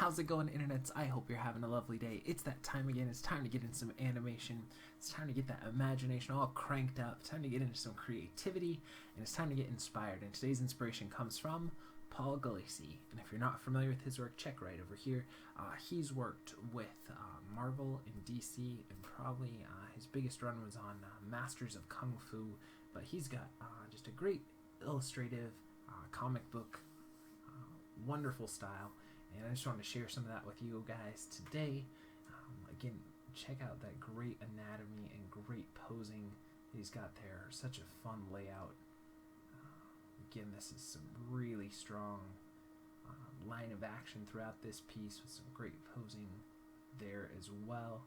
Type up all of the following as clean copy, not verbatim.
How's it going, internets? I hope you're having a lovely day. It's that time again. It's time to get into some animation. It's time to get that imagination all cranked up. It's time to get into some creativity, and it's time to get inspired. And today's inspiration comes from Paul Gulacy. And if you're not familiar with his work, check right over here. He's worked with Marvel and DC, and probably his biggest run was on Masters of Kung Fu. But he's got just a great illustrative comic book, wonderful style. And I just wanted to share some of that with you guys today. Again, check out that great anatomy and great posing he's got there. Such a fun layout. Again, this is some really strong line of action throughout this piece with some great posing there as well.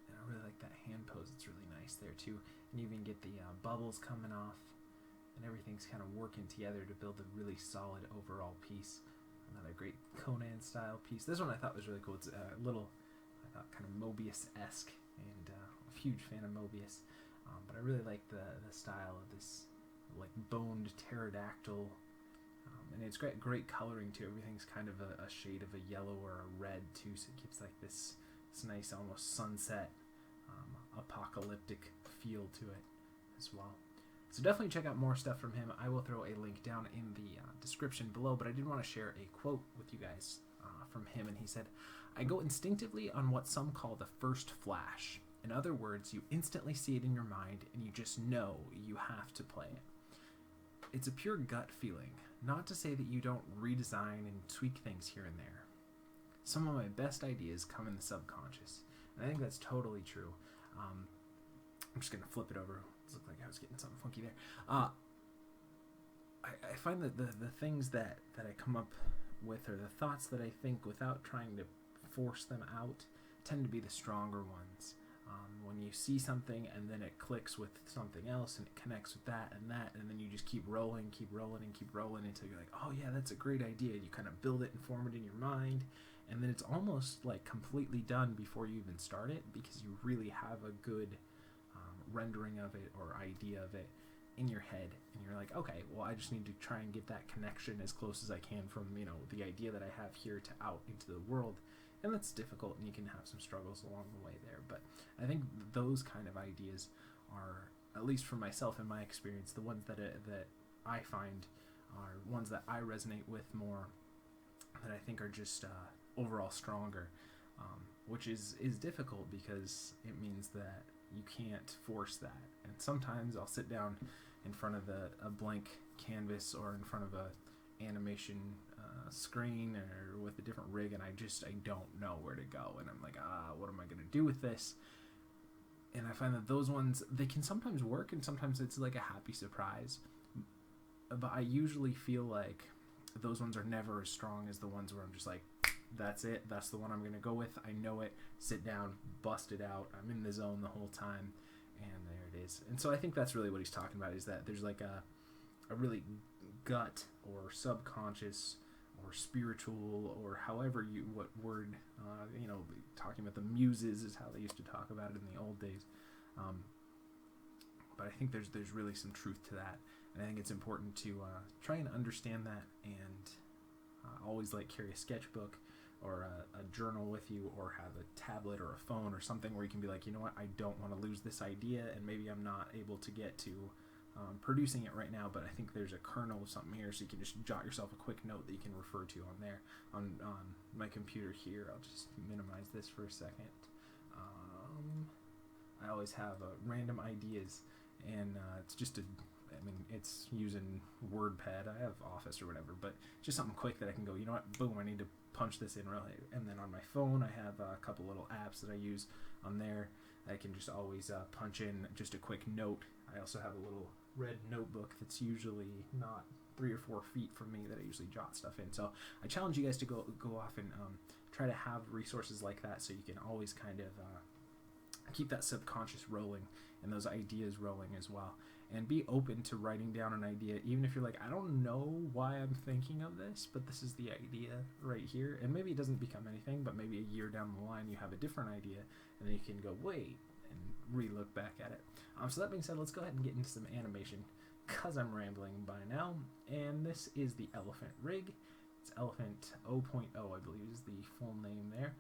And I really like that hand pose. It's really nice there too. And you even get the bubbles coming off. And everything's kind of working together to build a really solid overall piece. Another great Conan style piece. This one I thought was really cool. It's a little, I thought, kind of Mobius-esque, and I'm a huge fan of Mobius. But I really like the style of this like boned pterodactyl, and it's great coloring too. Everything's kind of a shade of a yellow or a red too, so it gives like this nice almost sunset, apocalyptic feel to it as well. So definitely check out more stuff from him. I will throw a link down in the description below, but I did want to share a quote with you guys from him, and he said, "I go instinctively on what some call the first flash. In other words, you instantly see it in your mind, and you just know you have to play it. It's a pure gut feeling, not to say that you don't redesign and tweak things here and there. Some of my best ideas come in the subconscious." And I think that's totally true. I'm just going to flip it over. It looked like I was getting something funky there. I find that the things that I come up with, or the thoughts that I think without trying to force them out, tend to be the stronger ones. When you see something and then it clicks with something else and it connects with that, and then you just keep rolling until you're like, oh yeah, that's a great idea. You kind of build it and form it in your mind, and then it's almost like completely done before you even start it, because you really have a good rendering of it or idea of it in your head, and you're like, okay, well, I just need to try and get that connection as close as I can from, the idea that I have here to out into the world. And that's difficult, and you can have some struggles along the way there, but I think those kind of ideas are, at least for myself in my experience, the ones that I find are ones that I resonate with more, that I think are just overall stronger, which is difficult because it means that you can't force that. And sometimes I'll sit down in front of a blank canvas or in front of a animation screen or with a different rig, and I don't know where to go, and I'm like, what am I going to do with this? And I find that those ones, they can sometimes work, and sometimes it's like a happy surprise, but I usually feel like those ones are never as strong as the ones where I'm just like, that's it, that's the one I'm going to go with, I know it, sit down, bust it out, I'm in the zone the whole time, and there it is. And so I think that's really what he's talking about, is that there's like a really gut or subconscious or spiritual, or however what word, talking about the muses is how they used to talk about it in the old days. But I think there's really some truth to that, and I think it's important to try and understand that, and always carry a sketchbook or a journal with you, or have a tablet or a phone or something where you can be like, you know what, I don't want to lose this idea, and maybe I'm not able to get to producing it right now, but I think there's a kernel of something here, so you can just jot yourself a quick note that you can refer to on there. On my computer here, I'll just minimize this for a second. I always have random ideas, and it's just it's using WordPad. I have Office or whatever, but just something quick that I can go, you know what, boom, I need to punch this in really. And then on my phone, I have a couple little apps that I use on there. I can just always punch in just a quick note. I also have a little red notebook that's usually not 3 or 4 feet from me that I usually jot stuff in. So I challenge you guys to go off and try to have resources like that, so you can always kind of keep that subconscious rolling and those ideas rolling as well. And be open to writing down an idea, even if you're like, I don't know why I'm thinking of this, but this is the idea right here. And maybe it doesn't become anything, but maybe a year down the line you have a different idea, and then you can go, wait, and re-look back at it. So that being said, let's go ahead and get into some animation, because I'm rambling by now. And this is the elephant rig. It's Elephant 0.0, I believe is the full name there.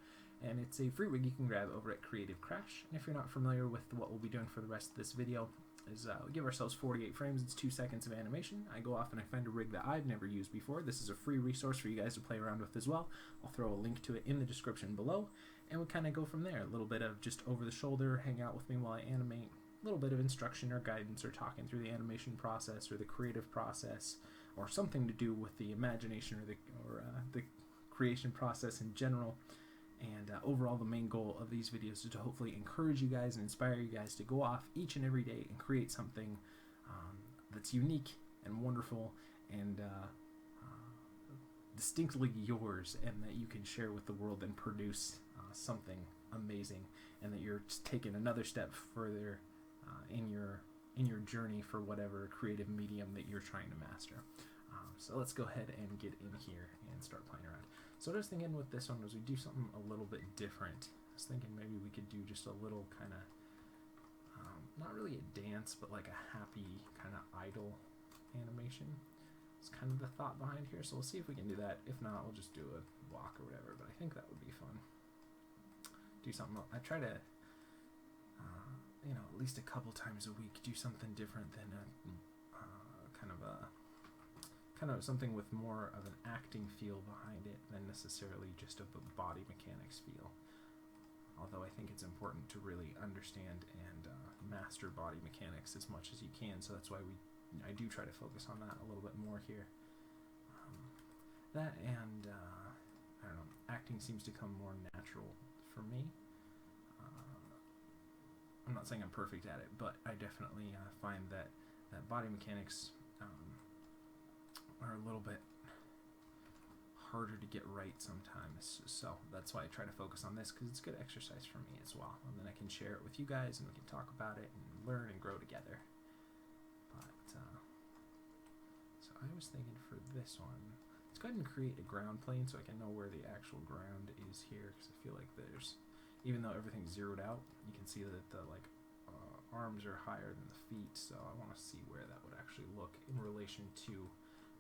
And it's a free rig you can grab over at Creative Crash. And if you're not familiar with what we'll be doing for the rest of this video, is we give ourselves 48 frames, it's 2 seconds of animation. I go off and I find a rig that I've never used before. This is a free resource for you guys to play around with as well. I'll throw a link to it in the description below, and we'll kind of go from there. A little bit of just over the shoulder, hang out with me while I animate, a little bit of instruction or guidance or talking through the animation process or the creative process or something to do with the imagination or the creation process in general. And overall, the main goal of these videos is to hopefully encourage you guys and inspire you guys to go off each and every day and create something that's unique and wonderful and distinctly yours, and that you can share with the world and produce something amazing, and that you're just taking another step further in your journey for whatever creative medium that you're trying to master. So let's go ahead and get in here and start playing around. So what I was thinking with this one was we do something a little bit different. I was thinking maybe we could do just a little kind of, not really a dance, but like a happy kind of idle animation. It's kind of the thought behind here, so we'll see if we can do that. If not, we'll just do a walk or whatever, but I think that would be fun. Do something, I try to, you know, at least a couple times a week, do something different than a kind of something with more of an acting feel behind it than necessarily just a body mechanics feel. Although I think it's important to really understand and master body mechanics as much as you can, so that's why I do try to focus on that a little bit more here. That and I don't know, acting seems to come more natural for me. I'm not saying I'm perfect at it, but I definitely find that body mechanics are a little bit harder to get right sometimes, so that's why I try to focus on this, because it's good exercise for me as well, and then I can share it with you guys and we can talk about it and learn and grow together. But so I was thinking for this one, let's go ahead and create a ground plane so I can know where the actual ground is here, because I feel like there's, even though everything's zeroed out, you can see that the arms are higher than the feet, so I want to see where that would actually look in relation to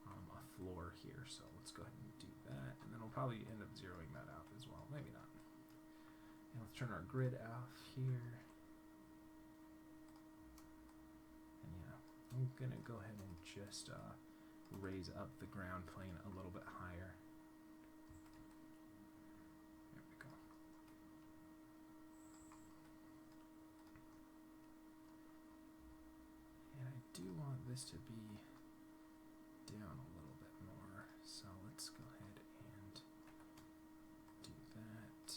a floor here. So let's go ahead and do that, and then we'll probably end up zeroing that out as well, maybe not. And let's turn our grid off here, and yeah, I'm gonna go ahead and just raise up the ground plane a little bit higher. There we go. And I do want this to be down a little bit more, so let's go ahead and do that.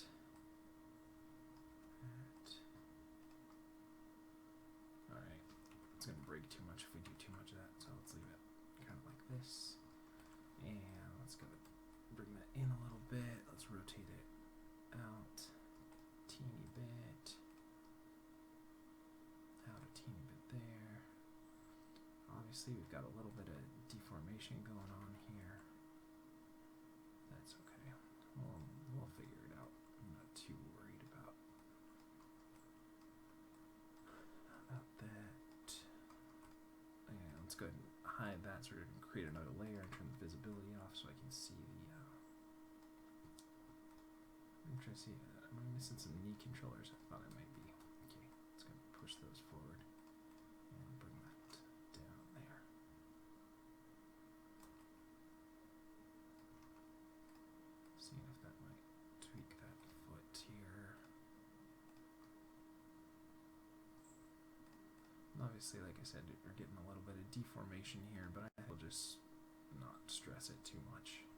Alright, it's going to break too much if we do too much of that, so let's leave it kind of like this. And let's go bring that in a little bit. Let's rotate it out a teeny bit. Out a teeny bit there. Obviously, we've got a little bit of deformation going on here. That's okay. We'll figure it out. I'm not too worried about that. And let's go ahead and hide that so we can create another layer and turn the visibility off so I can see the. I'm trying to see. Am I missing some knee controllers? I thought I might be. Okay, let's go push those forward and bring that down there. Seeing if that might tweak that foot here. And obviously, like I said, we're getting a little bit of deformation here, but I will just not stress it too much.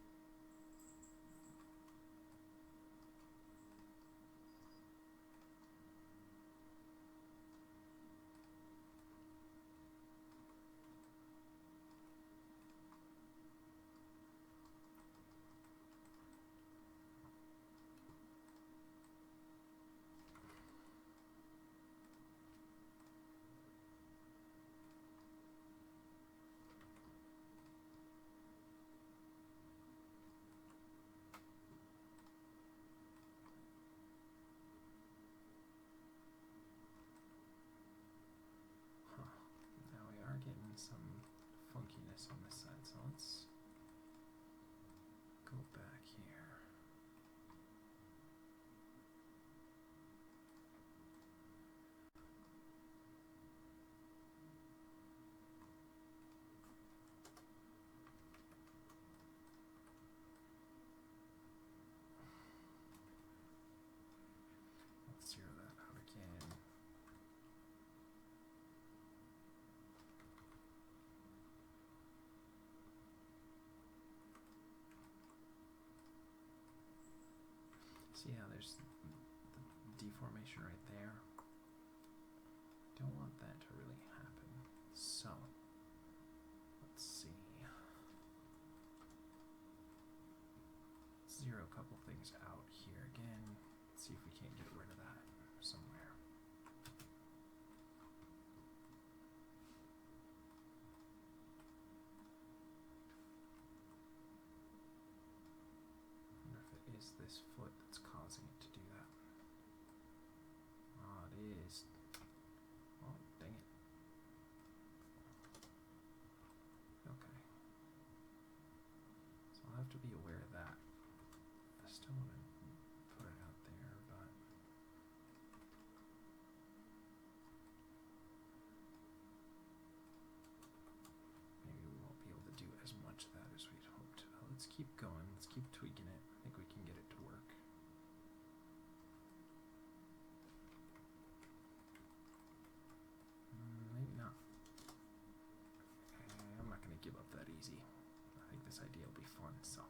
See how there's the deformation right there? Don't want that to really happen. So, let's see. Zero a couple things out here again. Let's see if we can't get rid of that somewhere. I wonder if it is this foot that's causing it to do that. Oh, it is. Oh, dang it. Okay. So I'll have to be aware of that. I still want to put it out there, but maybe we won't be able to do as much of that as we'd hoped. Let's keep going. Let's keep tweaking it. I think we can get it to work. Maybe not. I'm not going to give up that easy. I think this idea will be fun, so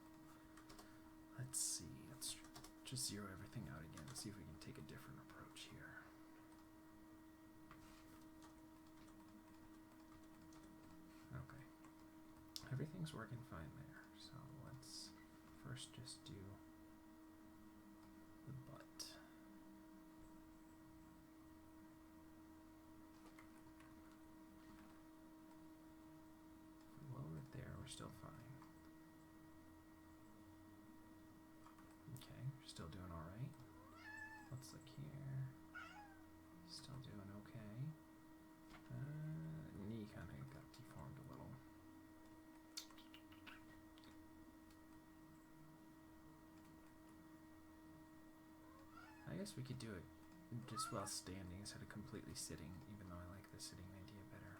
let's see. Let's just zero everything out again and see if we can take a different approach here. Okay. Everything's working fine there, so let's first just do the butt. If we lower it there, we're still fine. Okay, we're still doing all right. Let's look here. Still doing okay. Knee kind of got deformed a little. I guess we could do it just while standing instead of completely sitting, even though I like the sitting idea better.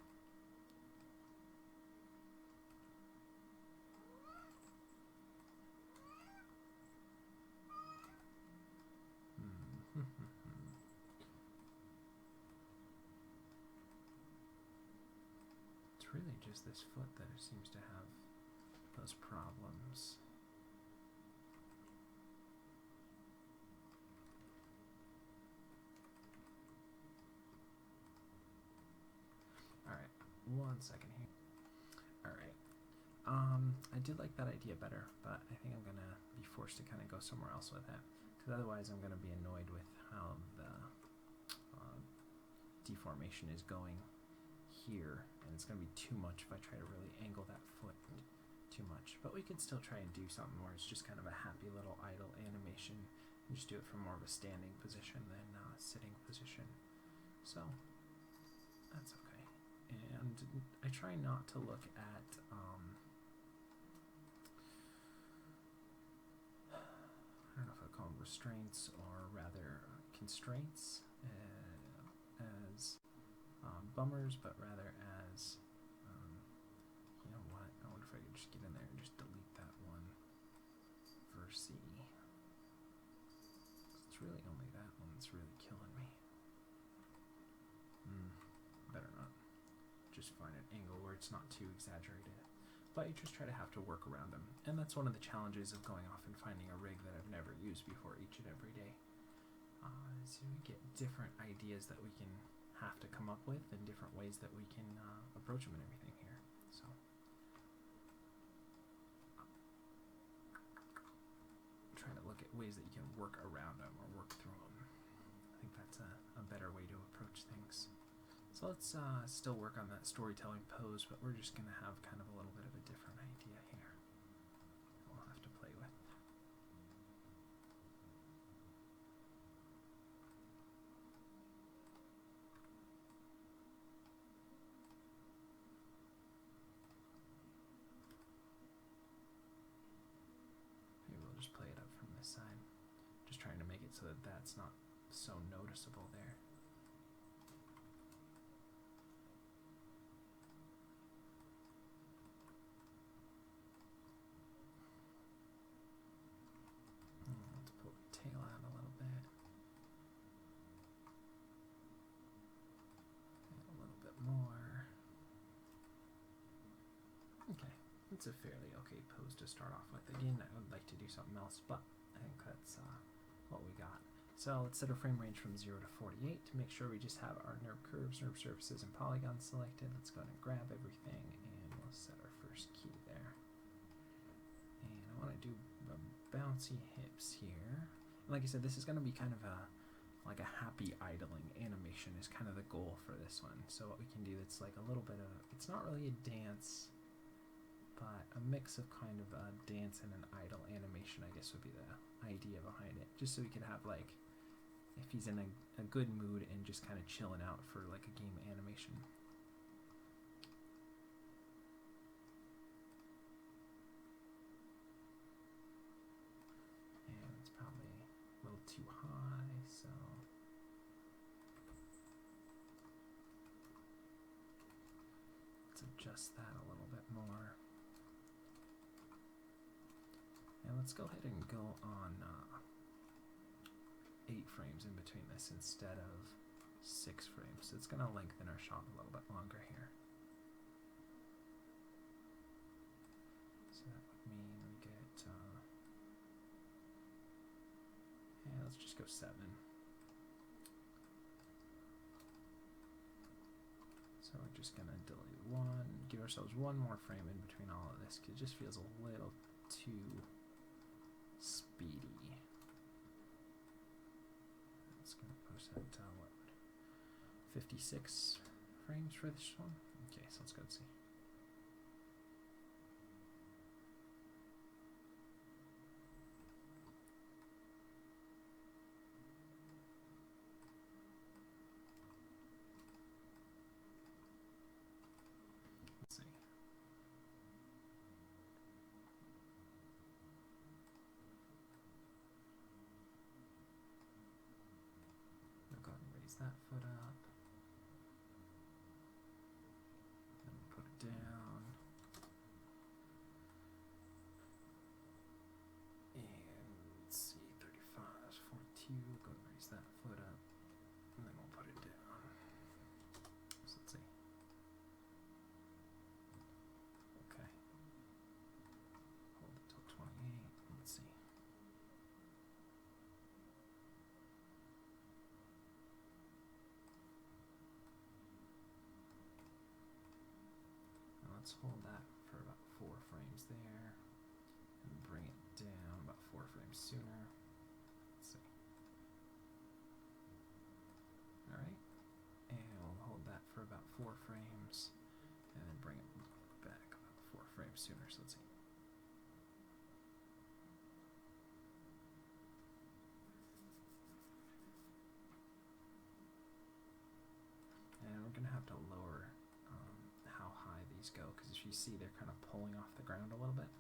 It's really just this foot that seems to have those problems. Alright, one second here. Alright. I did like that idea better, but I think I'm gonna be forced to kind of go somewhere else with that, because otherwise I'm gonna be annoyed with how the deformation is going here, and it's gonna be too much if I try to really angle that foot too much. But we could still try and do something where it's just kind of a happy little idle animation and just do it from more of a standing position than a sitting position. So that's okay. And I try not to look at I don't know if I call them restraints or rather constraints as bummers, but rather as you know what, I wonder if I could just get in there and just delete that one verse. It's really only that one that's really killing me. Better not. Just find an angle where it's not too exaggerated. But you just try to have to work around them. And that's one of the challenges of going off and finding a rig that I've never used before each and every day. So we get different ideas that we can have to come up with and different ways that we can approach them and everything here. So trying to look at ways that you can work around them or work through them. I think that's a better way to approach things. So let's still work on that storytelling pose, but we're just going to have kind of a little bit of a different idea here we'll have to play with. Maybe we'll just play it up from this side. Just trying to make it so that that's not so noticeable there. It's a fairly okay pose to start off with. Again, I would like to do something else, but I think that's what we got. So let's set a frame range from 0 to 48 to make sure we just have our NURB curves, NURB surfaces, and polygons selected. Let's go ahead and grab everything, and we'll set our first key there. And I want to do bouncy hips here. And like I said, this is going to be kind of like a happy idling animation is kind of the goal for this one. So what we can do, it's like a little bit of, it's not really a dance, but a mix of kind of a dance and an idle animation, I guess would be the idea behind it. Just so we could have like, if he's in a good mood and just kind of chilling out for like a game animation. And it's probably a little too high, so let's adjust that a little bit more. And let's go ahead and go on 8 frames in between this instead of 6 frames. So it's going to lengthen our shot a little bit longer here. So that would mean we get, yeah, let's just go 7. So we're just going to delete 1, give ourselves 1 more frame in between all of this, because it just feels a little too speedy. It's going to post at what, 56 frames for this one? Okay, so let's go and see. Let's see. Go ahead and raise that foot up. Then we'll put it down. And let's see, 35, 42. Go ahead and raise that foot up. And then we'll put it down. So let's see. Okay. Hold it till 28. Let's see. Let's hold that for about 4 frames there, and bring it down about 4 frames sooner. Let's see. Alright, and we'll hold that for about 4 frames, and then bring it back about 4 frames sooner. So let's see. And we're going to have to lower how high these go, because if you see they're kind of pulling off the ground a little bit.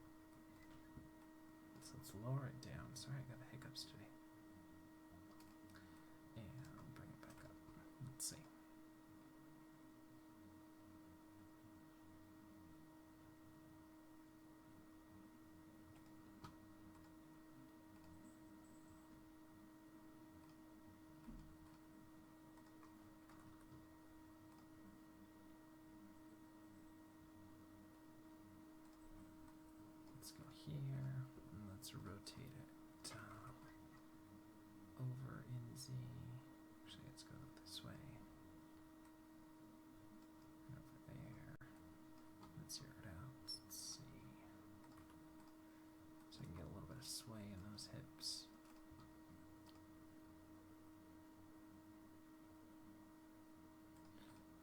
So let's lower it down. Sorry, I got the hiccups today. And bring it back up. Let's see. Let's go here, and let's rotate it over in Z. Actually, let's go this way. And over there. Let's zero it out. Let's see. So I can get a little bit of sway in those hips.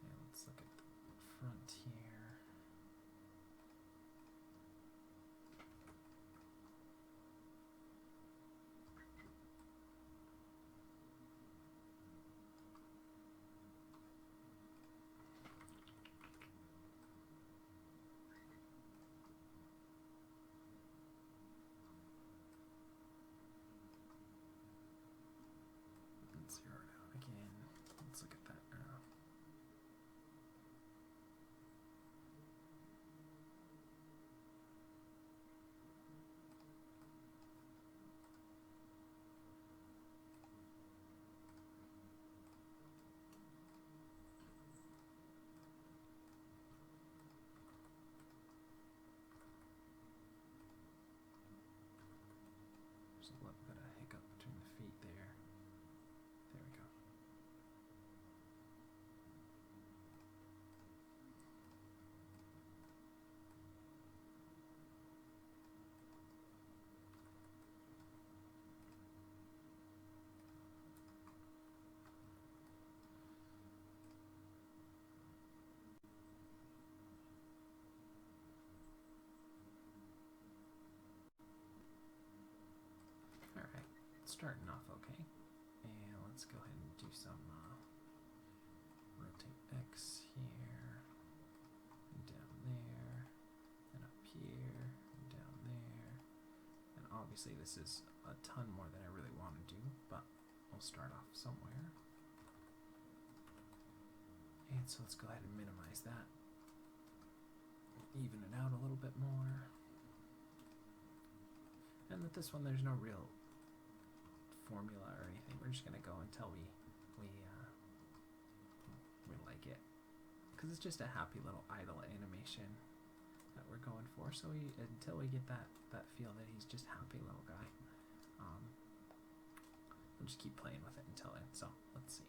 And let's look at the front here. Zero it out again. Let's look at that now. There's a little bit of hiccup between the feet there. it's starting off okay. And let's go ahead and do some rotate X here, and down there, and up here, and down there. And obviously this is a ton more than I really want to do, but we'll start off somewhere. And so let's go ahead and minimize that. Even it out a little bit more. And with this one, there's no real formula or anything. We're just gonna go until we like it, because it's just a happy little idle animation that we're going for. So until we get that feel that he's just happy little guy, we'll just keep playing with it until then. So let's see.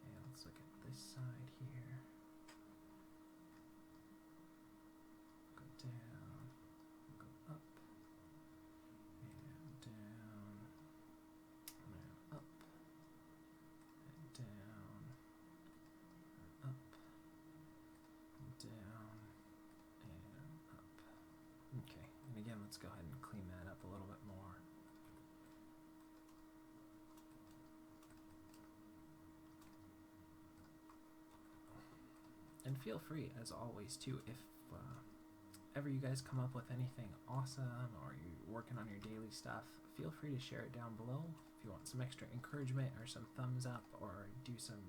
And let's look at this side here. Go down, go up, and down, and up, and down, and up, and down, and up. Okay, and again, let's go ahead and clean that up a little bit more. And feel free, as always, too, if ever you guys come up with anything awesome or you're working on your daily stuff, feel free to share it down below. If you want some extra encouragement or some thumbs up, or do some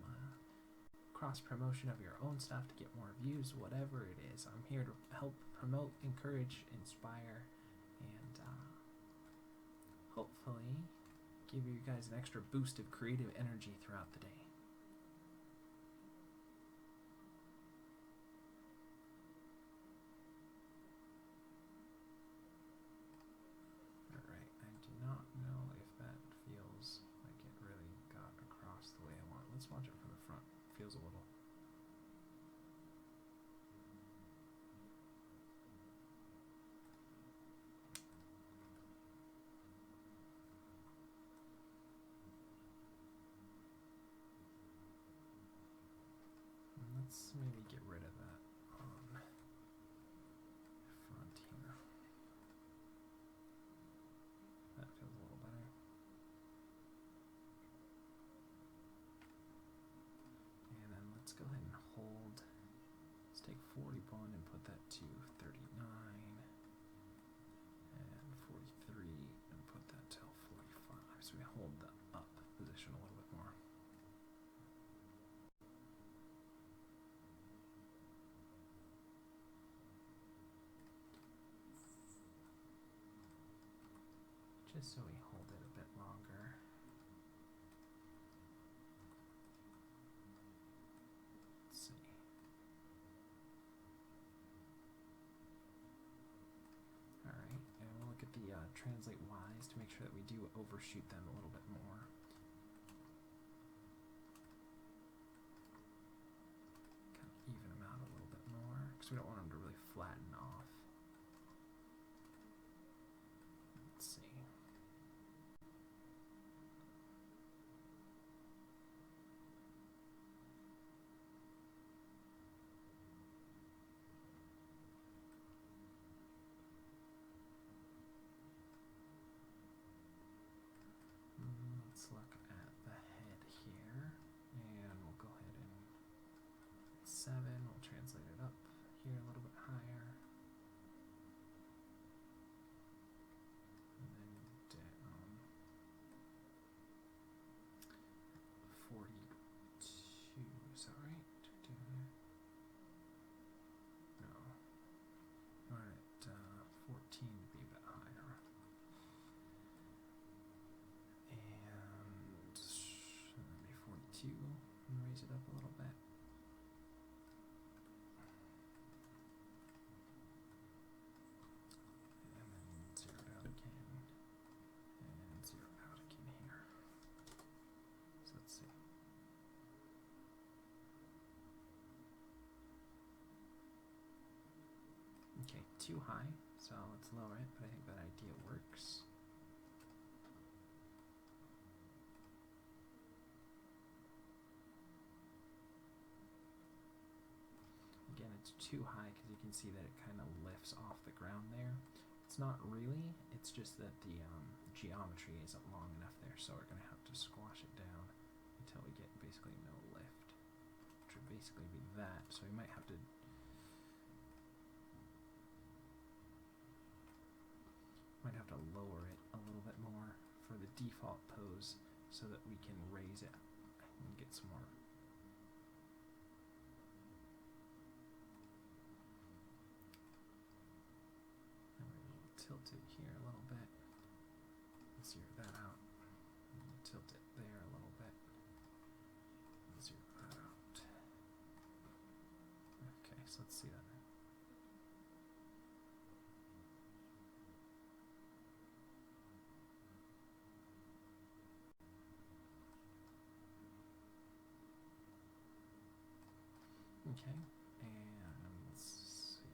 cross-promotion of your own stuff to get more views, whatever it is, I'm here to help promote, encourage, inspire, and hopefully give you guys an extra boost of creative energy throughout the day. Let's watch it from the front. Feels a little. Let's maybe get rid of that on front here. That feels a little better. Let's go ahead and hold. Let's take 41 and put that to 39, and 43 and put that to 45. So we hold the up position a little bit more. Just so we hold it a bit longer. Translate Y's to make sure that we do overshoot them a little bit more. Kind of even them out a little bit more, because we don't want them to really flatten off. Let's see. Let's look at the head here, and we'll go ahead and 7, we'll translate it up here a little bit higher, and then down 42, is that right? No, we're at 14 to be a bit higher. And raise it up a little bit. And then zero it out again. And zero it out again here. So let's see. Okay, too high, so let's lower it, but I think that idea works. Again, it's too high because you can see that it kind of lifts off the ground there. It's not really, it's just that the geometry isn't long enough there, so we're going to have to squash it down until we get basically no lift, which would basically be that. So we might have to lower it a little bit more for the default pose so that we can raise it and get some more. And we'll tilt it here a little bit. Zero that out. And tilt it there a little bit. Zero that out. Okay, so let's see that. Okay, and let's see.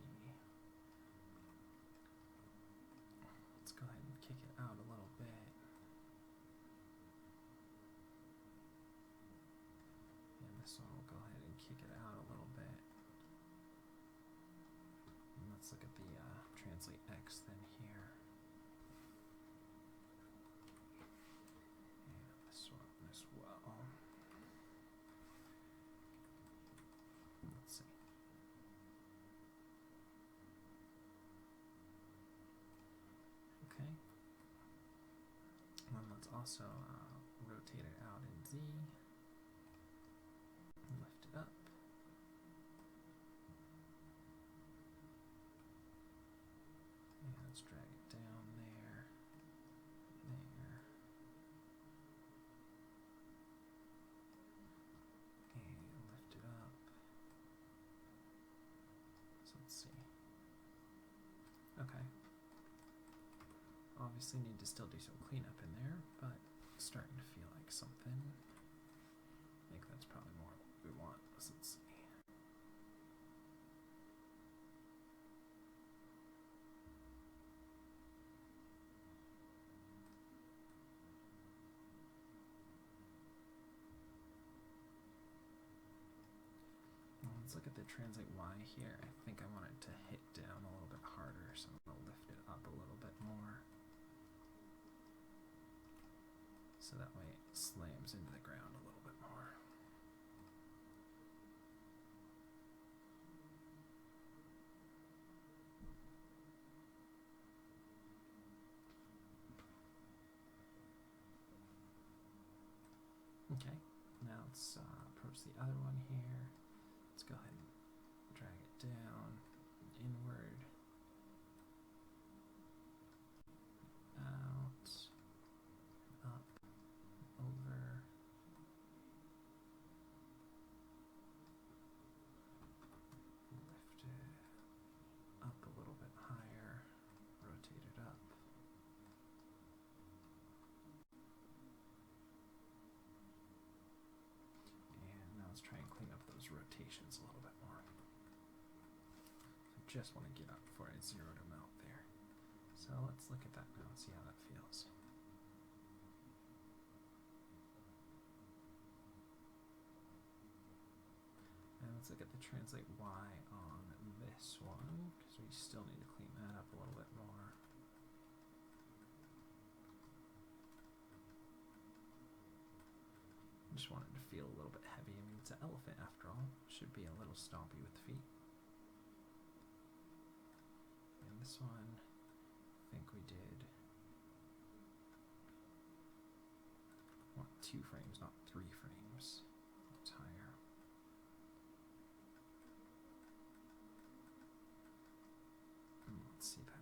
Let's go ahead and kick it out a little bit. And this one will go ahead and kick it out a little bit. And let's look at the translate X then here. And this one as well. Let's see. Okay. And then let's also rotate it out in Z. Lift it up. And let's drag it down there. There. And lift it up. So let's see. Okay. Obviously need to still do some cleanup in there, but it's starting to feel like something. I think that's probably more what we want. So let's see. Let's look at the translate Y here. I think I want it to hit down a little bit harder, so I'm going to lift it up a little bit more. So that way it slams into the ground a little bit more. Okay, now let's approach the other one here. Let's go ahead and drag it down, inward, out, up, over. Lift it up a little bit higher, rotate it up. And now let's try and clean up those rotations a little bit more. I just want to get up before I zeroed them out there. So let's look at that now and see how that feels. And let's look at the translate Y on this one, because we still need to clean that up a little bit more. I just want it to feel a little bit heavy. I mean, it's an elephant after all. It should be a little stompy with the feet. And this one, I think we did. I want 2 frames, not 3 frames. It's higher. Let's see that.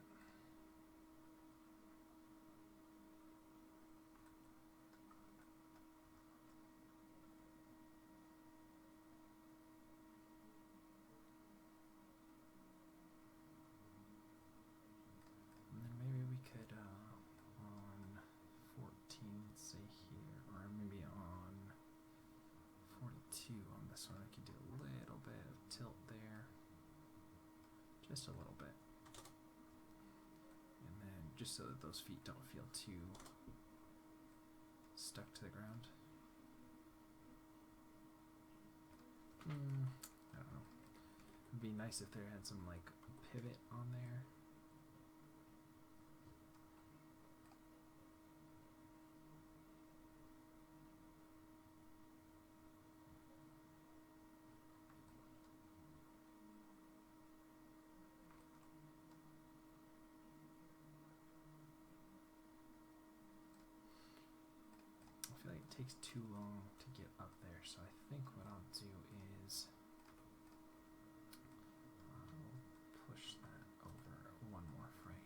And then maybe we could on 14, let's say here, or maybe on 42 on this one, I could do a little bit of tilt there, just a little bit. And then just so that those feet don't feel too stuck to the ground. I don't know. It'd be nice if there had some like pivot on there. takes too long to get up there, so I think what I'll do is I'll push that over one more frame.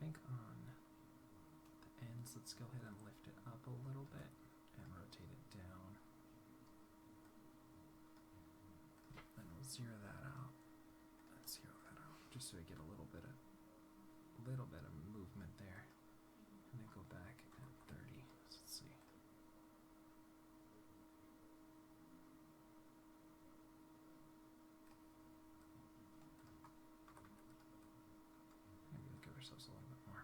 I think on the ends, let's go ahead and lift it up a little bit and rotate it down. Then we'll zero that out. Let's zero that out, just so we get a little bit of movement there. And then go back at 30. So let's see. Maybe we'll give ourselves a little bit more.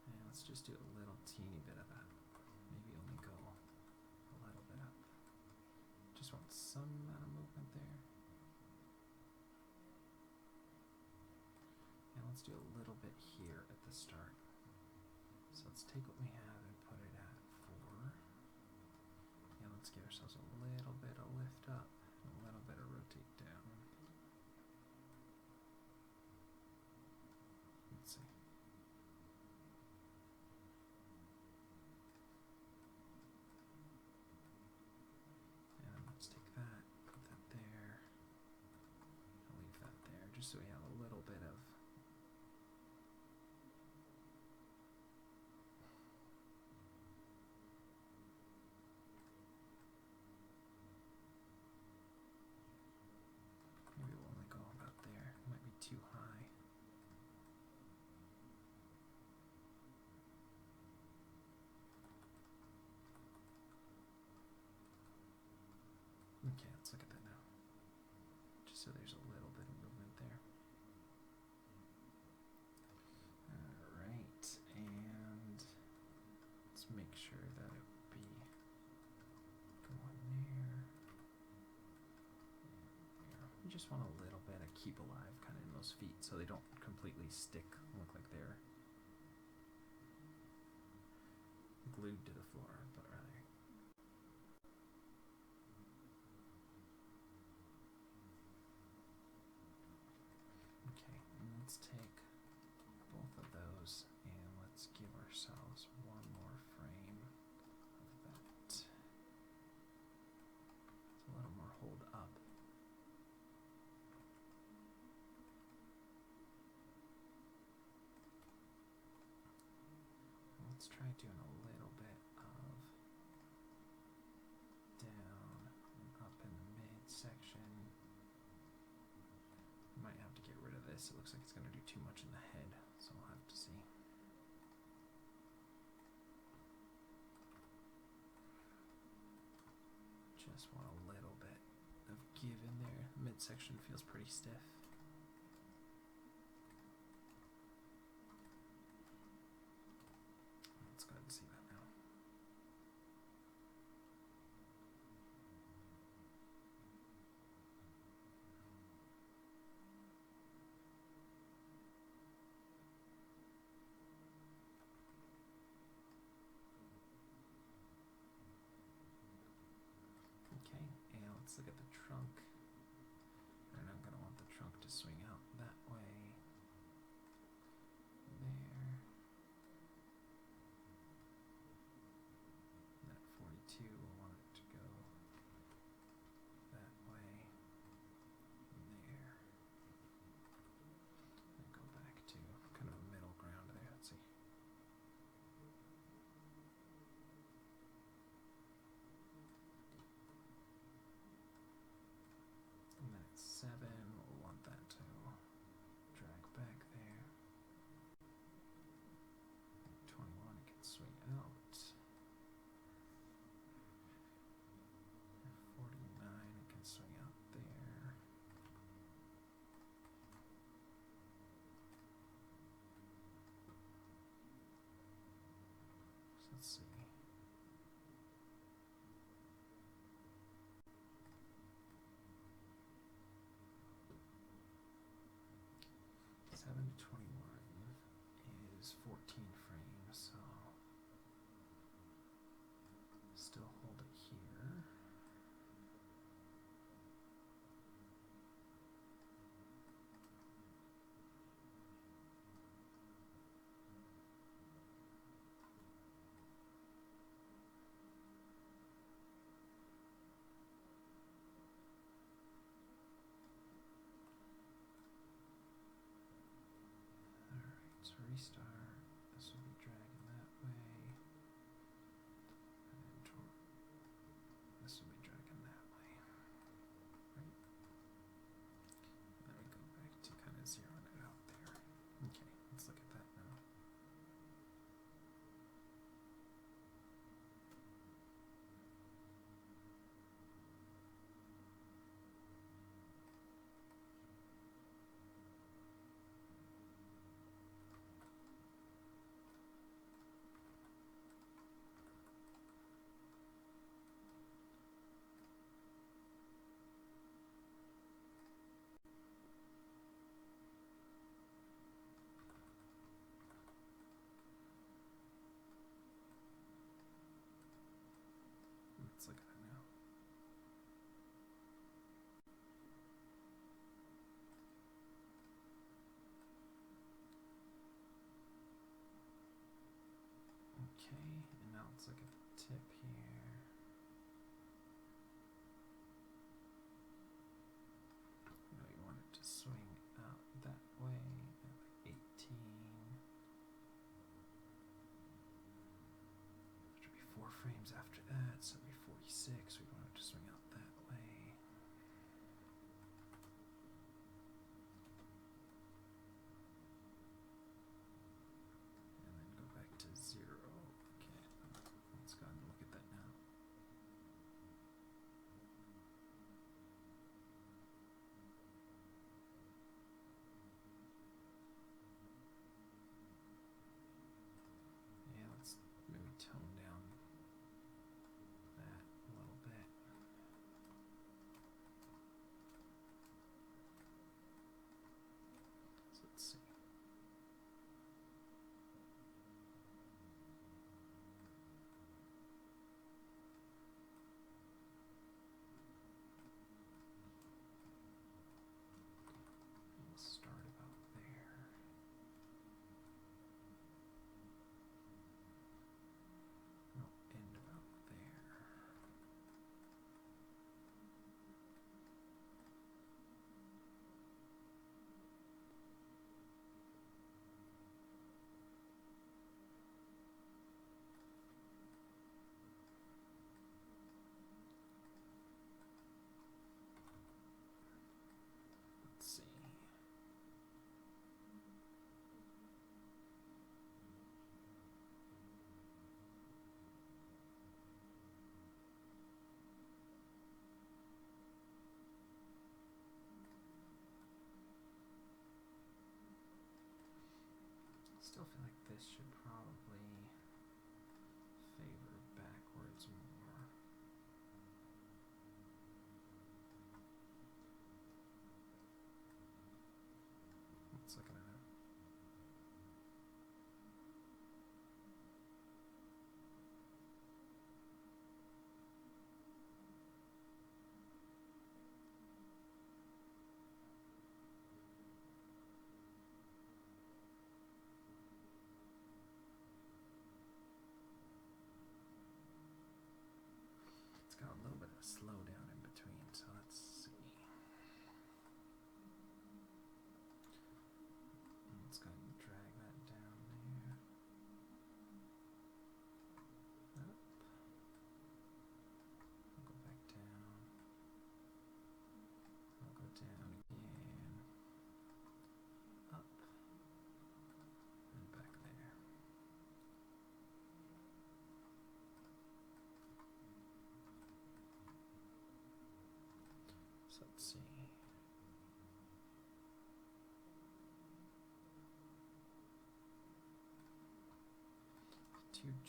And let's just do a little teeny bit of that. Maybe only go a little bit up. Just want some amount of movement there. And let's do a little bit here at the start. So let's take what we have and put it at 4. And let's give ourselves a little bit of lift up and a little bit of rotate down. Let's see. And let's take that, put that there, and leave that there, just so we have a little bit of maybe we'll only go about there. It might be too high. Okay, let's look at that now. Just so there's a little bit of movement there. Alright, and let's make sure that it would be going there. We just want a little bit of keep alive kind of in those feet so they don't completely stick, look like they're glued to the floor, but rather. Okay, and let's take both of those and let's give ourselves one more frame of that. It's a little more hold up. Let's try doing a little bit of down and up in the midsection. Might have to get rid of this. It looks like it's going to do too much in the head, so we'll have to see. Just want a little bit of give in there. Midsection feels pretty stiff. Let's go ahead and see that now. Okay, and let's look at the trunk. And I'm going to want the trunk to swing out that way. There. And at 42, we'll want it to go that way. There. And go back to kind of a middle ground there. Let's see. And then at 7, we'll want that to let's see. Seven to 21 is 14 frames, so still hold it here.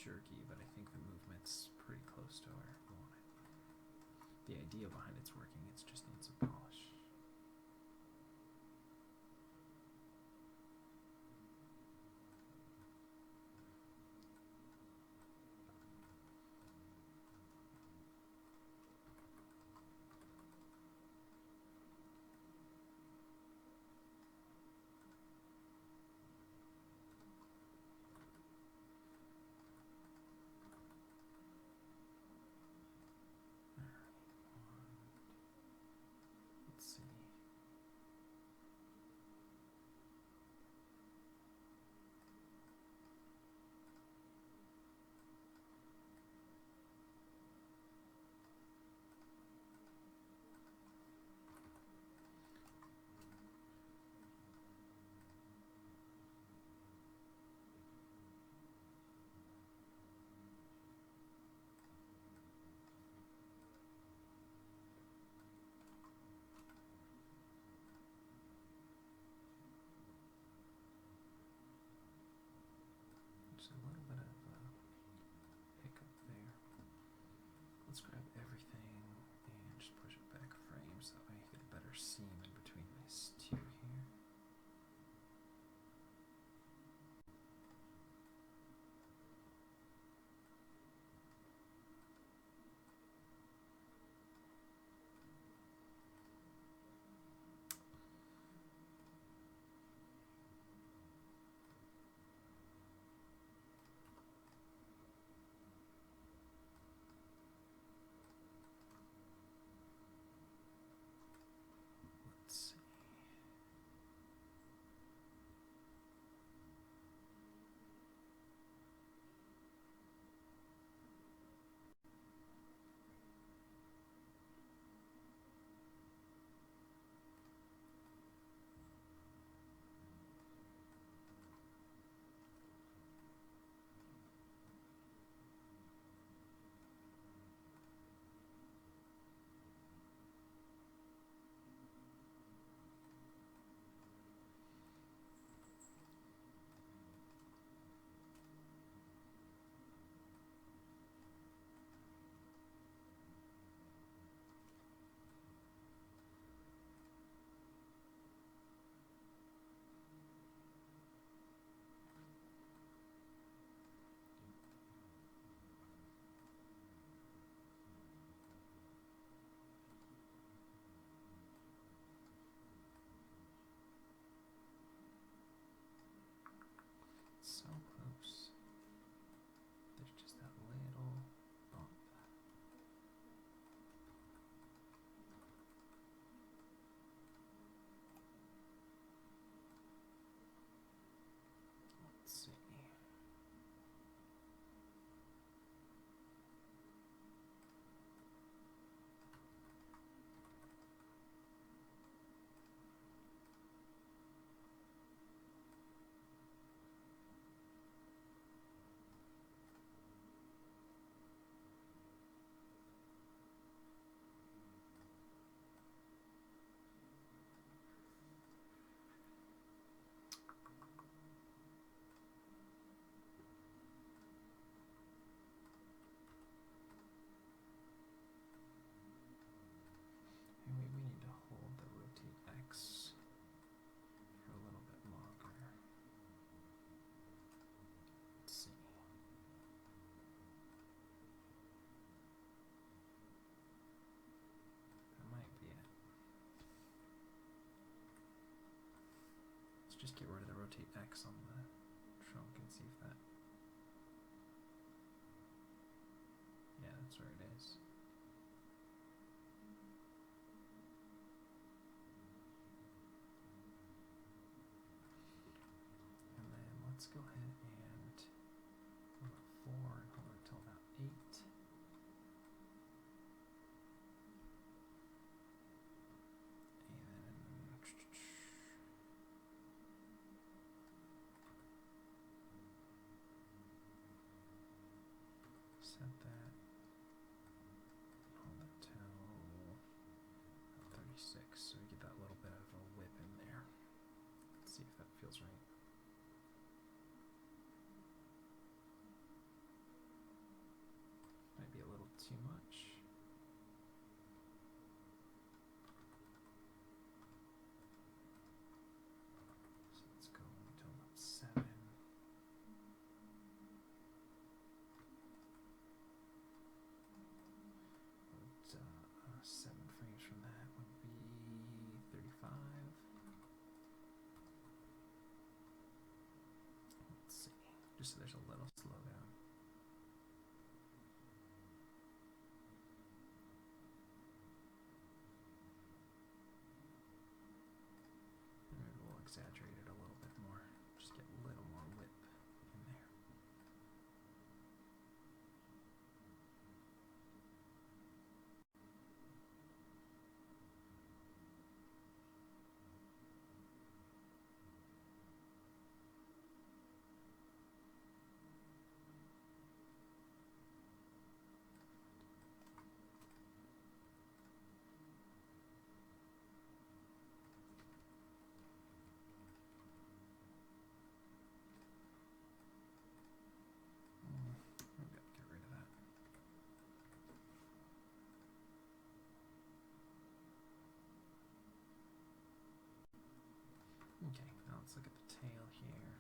jerky, but I think the movement's pretty close to where I want it. The idea behind it's working, it just needs a polish. Let's see. Just a little bit of hiccup there. Let's grab everything and just push it back a frame so that way you get a better seam in between these two here. Let's see. So close. There's just that little bump. Let's see. And we need to hold the rotate X for a little bit longer. Let's see. That might be it. Let's just get rid of the rotate X on the trunk and see if that. Yeah, that's where it is. And then let's go ahead and hold it 4 and hold it till about 8. And then set that. so there's a little slowdown. And maybe we'll exaggerate it a little bit more. Just get a little more whip in there. Get rid of that. Okay, now let's look at the tail here.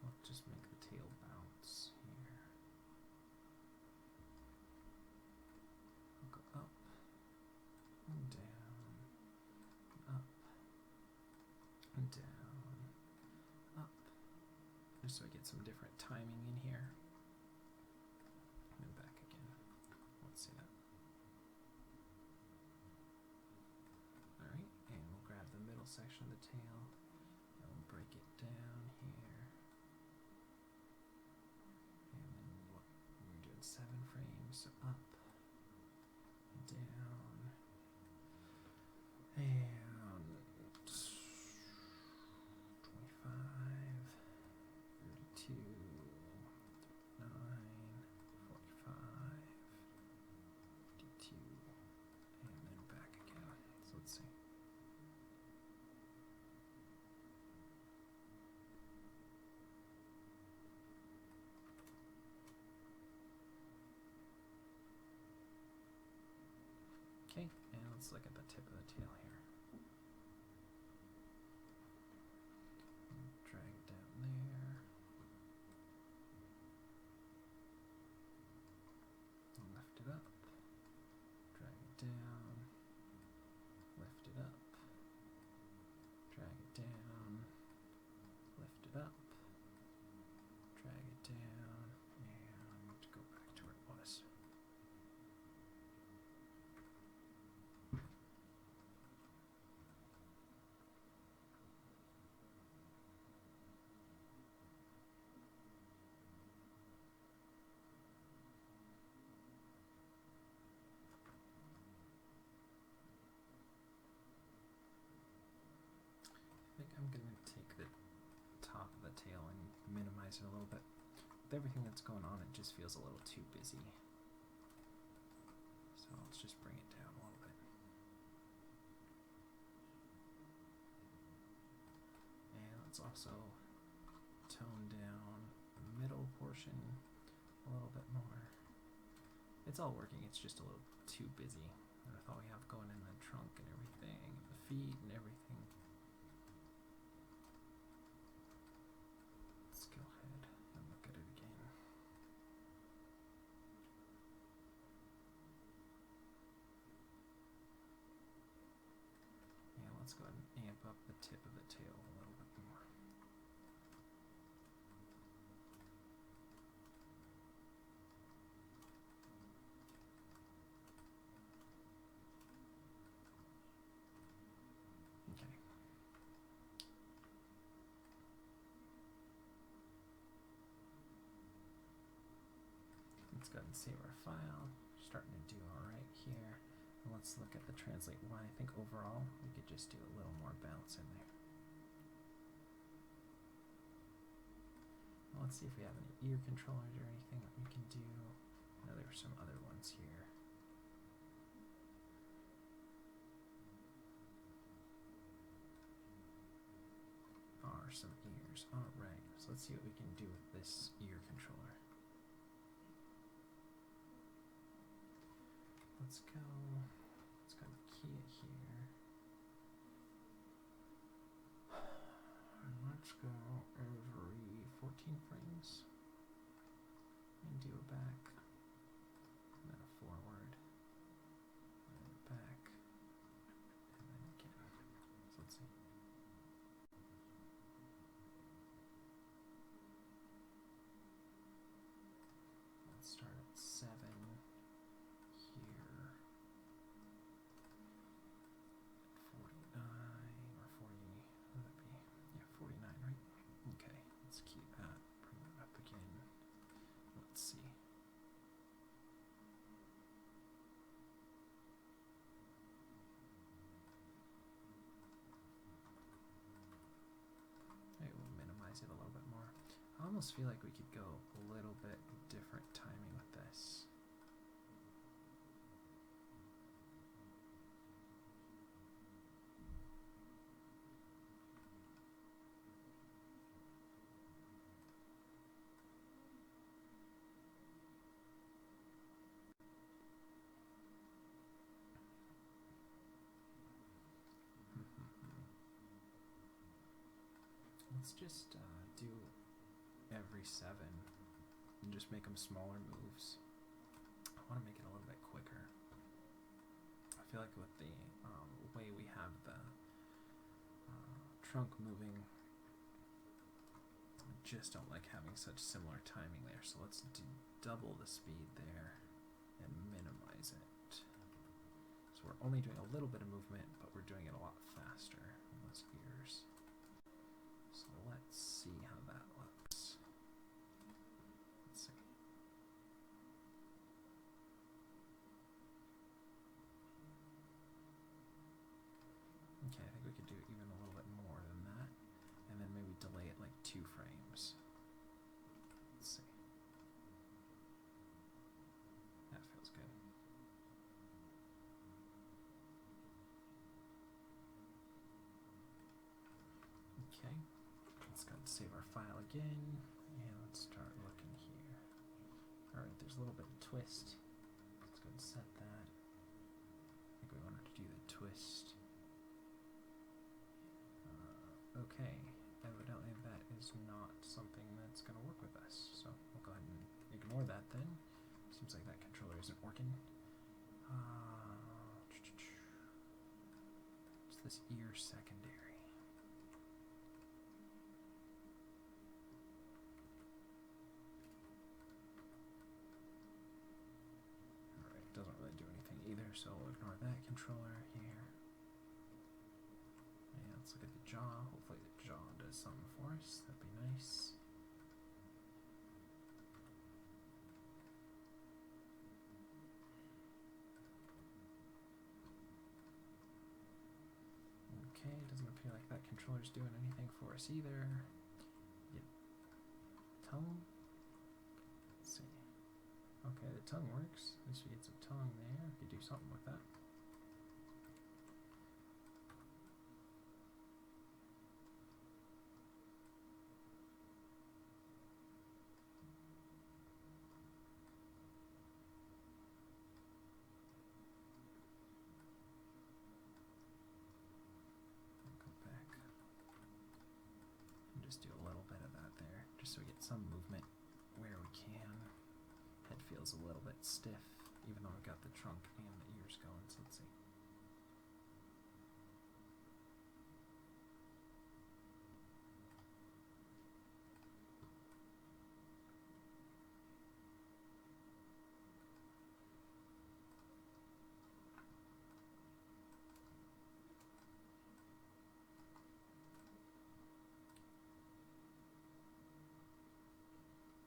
We'll just make the tail bounce here. We'll go up and down, up and down, up, just so I get some different timing in here. And then back again. Let's see that. Alright, and we'll grab the middle section of the tail and we'll break it down here. And then we're doing 7 frames, so up, down, and 25, 32, 9, 45, 52, and then back again. So let's see. Okay, and let's look at the tip of the tail here. Drag it down there. Lift it up. Drag it down. Lift it up. Drag it down. Lift it up. Drag it down. And go back to where it was. I think I'm going to take the top of the tail and minimize it a little bit. With everything that's going on, it just feels a little too busy. So let's just bring it down a little bit. And let's also tone down the middle portion a little bit more. It's all working, it's just a little too busy with all we have going in the trunk and everything, and the feet and everything. Let's go ahead and look at it again. Yeah, let's go ahead and amp up the tip of the tail a little bit more. Okay. Let's go ahead and save our file. Starting to do alright here. And let's look at the translate one. I think overall we could just do a little more bounce in there. Well, let's see if we have any ear controllers or anything that we can do. I know there are some other ones here. Are some ears. Alright, so let's see what we can do with this ear controller. Let's go and key it here. And let's go every 14 frames. And do a back. And then a forward. And then back. And then again. So let's see. almost feel like we could go a little bit different timing with this. Let's just do every 7 and just make them smaller moves. I want to make it a little bit quicker. I feel like with the way we have the trunk moving, I just don't like having such similar timing there. So let's do double the speed there and minimize it. So we're only doing a little bit of movement, but we're doing it a lot faster in those ears. So let's see how that looks. Let's see. Okay, I think we could do even a little bit more than that. And then maybe delay it like 2 frames. Let's see. That feels good. Okay. Let's go and save our file again, and let's start looking here. Alright, there's a little bit of twist. Let's go and set that. I think we wanted to do the twist. Okay, evidently that is not something that's going to work with us, so we'll go ahead and ignore that then. Seems like that controller isn't working. It's this ear secondary. Doesn't really do anything either, so we'll ignore that controller here. And let's look at the jaw. Hopefully the jaw does something for us. That'd be nice. Okay, doesn't appear like that controller's doing anything for us either. Yep. Tongue. Let's see. Okay, the tongue works. At least we get some tongue there. We could do something with that. Go back and just do a little bit of that there, just so we get some movement where we can. Head feels a little bit stiff, even though I've got the trunk and the ears going, so let's see.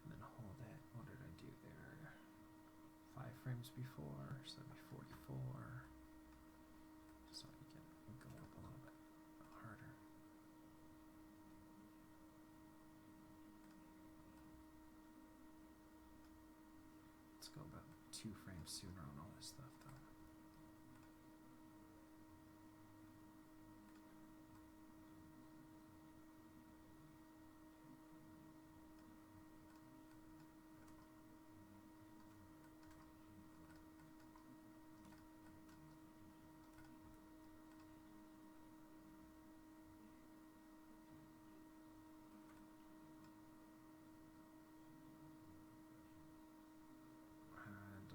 And then hold it. What did I do there? 5 frames before, so that'd be 44. So we can go up a little bit harder. Let's go about 2 frames sooner on all this stuff though.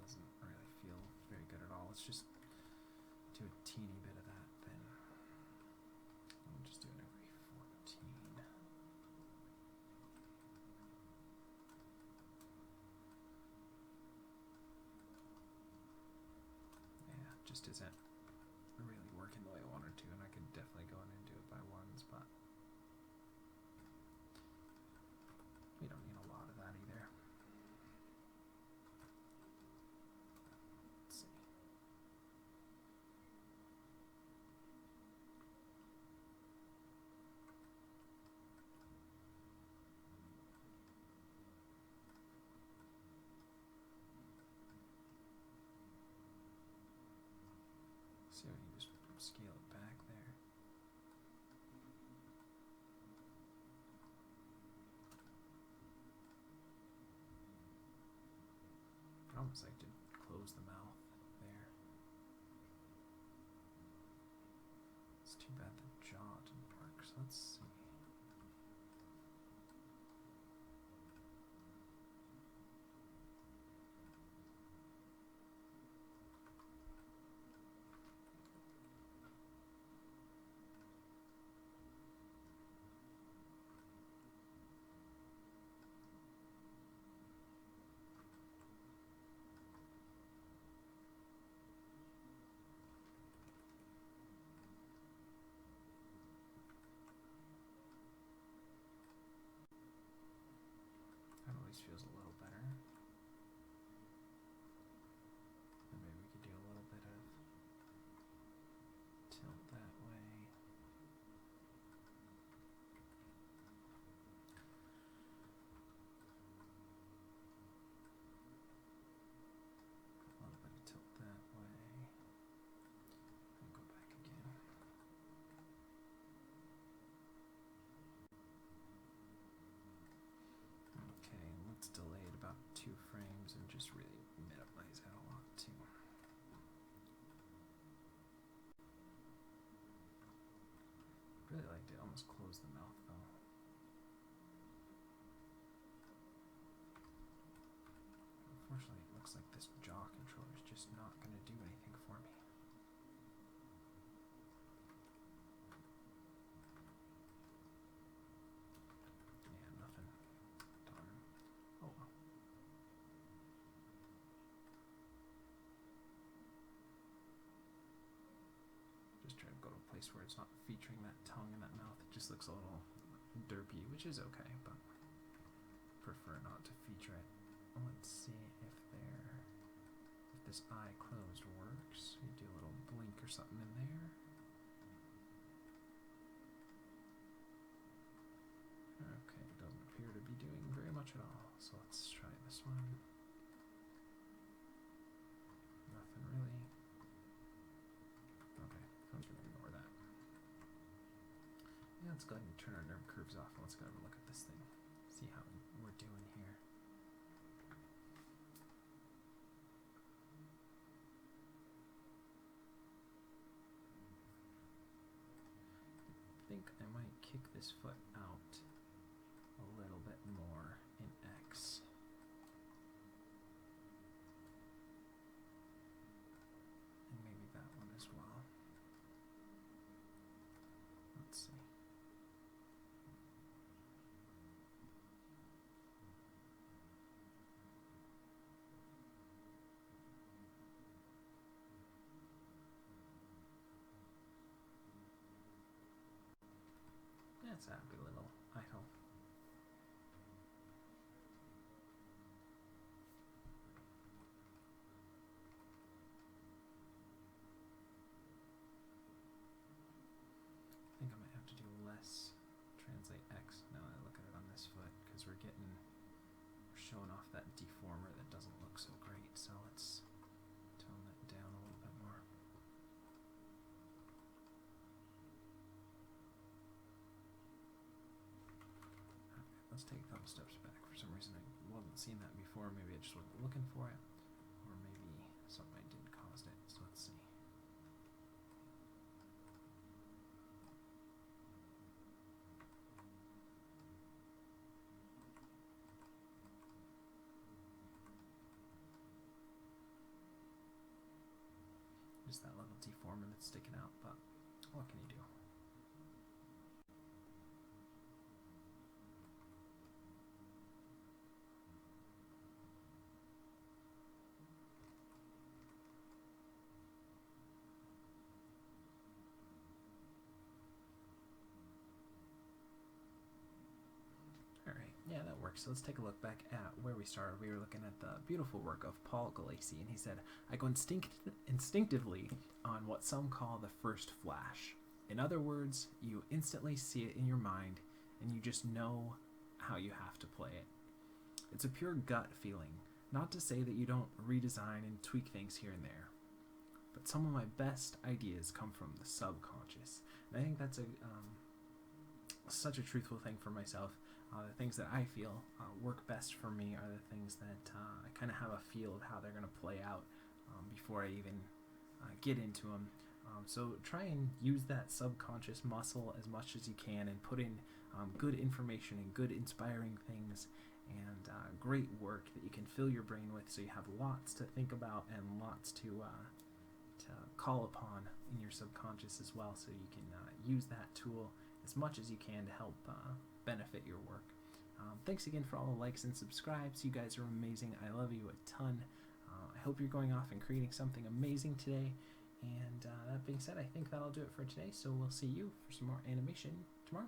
Doesn't really feel very good at all. Let's just do a teeny bit of that then. I'm just doing every 14. Yeah, just isn't really working the way I wanted to, and I could definitely go in and do it by ones, but we don't need a lot of that either. Let's see. See if we can just scale it back there. I'd almost like to close the mouth there. It's too bad the jaw didn't work, so let's see. That always feels a little better. And maybe we could do a little bit of tilt that way. A little bit of tilt that way. And go back again. Okay, let's delay it about 2 frames and just really minimize that a lot too. Really like to almost close the mouth though. Unfortunately, it looks like this jaw controller is just not going to do anything for me. Yeah, nothing. Darn. Oh well. Just try to go to a place where it's not featuring that tongue and that mouth. It just looks a little derpy, which is okay, but prefer not to feature it. Let's see if this eye closed works. You do a little blink or something in there. Okay, it doesn't appear to be doing very much at all. So let's try this one. Nothing really. Okay, I'm just gonna ignore that. Yeah, let's go ahead and turn our nerve curves off and let's go have a look at this thing. See how we're doing here. I think I might kick this foot out a little bit more in X. And maybe that one as well. Let's see. That's a happy little idol. I think I might have to do less translate X now that I look at it on this foot, because we're showing off that deformer that doesn't look so great. So let's tone that down a little bit more. Let's take a couple steps back. For some reason I wasn't seeing that before. Maybe I just wasn't looking for it, or maybe something I did caused it. So let's see. Just that little deformer that's sticking out, but what can you do? Yeah, that works. So let's take a look back at where we started. We were looking at the beautiful work of Paul Gulacy, and he said, I go instinctively on what some call the first flash. In other words, you instantly see it in your mind, and you just know how you have to play it. It's a pure gut feeling, not to say that you don't redesign and tweak things here and there. but some of my best ideas come from the subconscious. And I think that's such a truthful thing for myself. The things that I feel work best for me are the things that I kind of have a feel of how they're going to play out before I even get into them. So try and use that subconscious muscle as much as you can, and put in good information and good inspiring things, and great work that you can fill your brain with, so you have lots to think about and lots to call upon in your subconscious as well, so you can use that tool as much as you can to help benefit your work. Thanks again for all the likes and subscribes. You guys are amazing. I love you a ton. I hope you're going off and creating something amazing today. And that being said, I think that'll do it for today. So we'll see you for some more animation tomorrow.